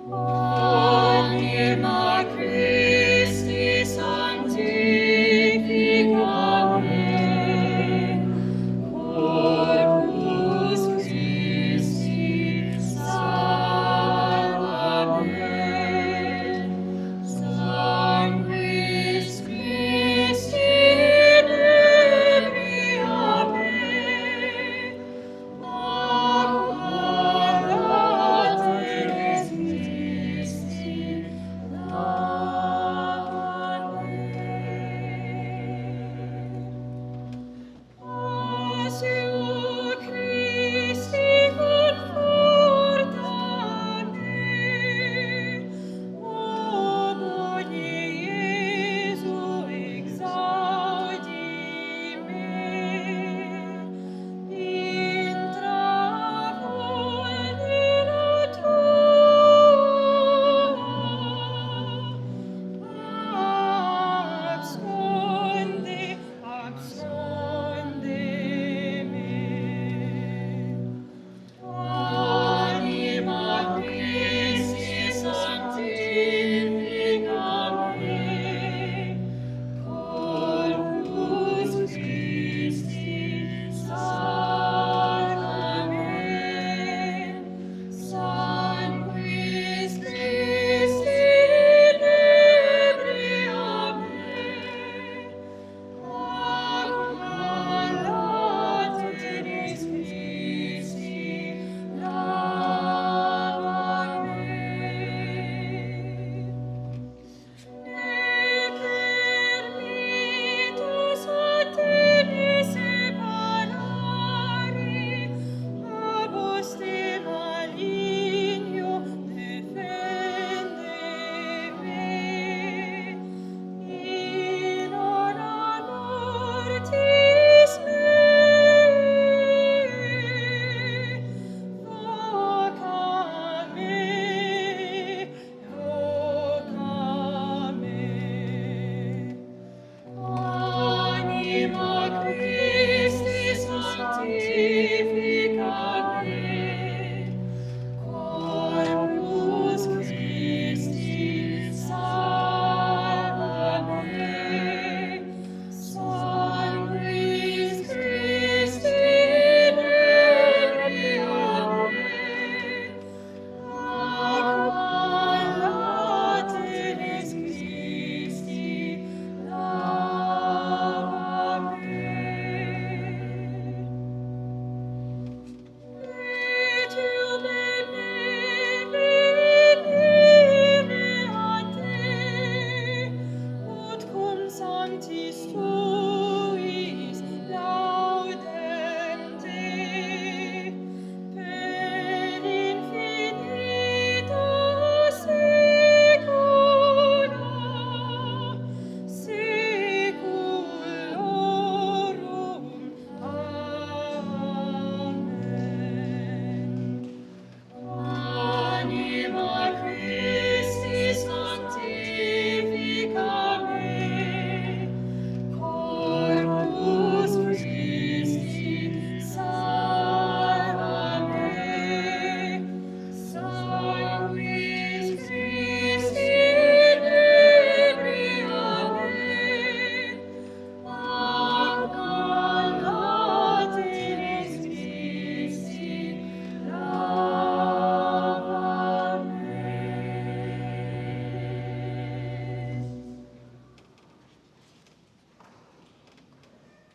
Anima Christi sanctifica me, Corpus Christi salva me, Sanguis Christi nebria me, Aqua lateris Christi lava me. Pasio Christi conforta me, O bone Iesu exaudi me, intra vulnera tua, absconde me. Anima Christi sanctifica me, Corpus Christi salva me, Sanguis Christi nebria me, Aqua lateris Christi lava me. Ne permittus a te mi separare, ab oste maligno defende me, in hora mortis mei, voca me, voca me. Anima Christi sanctifica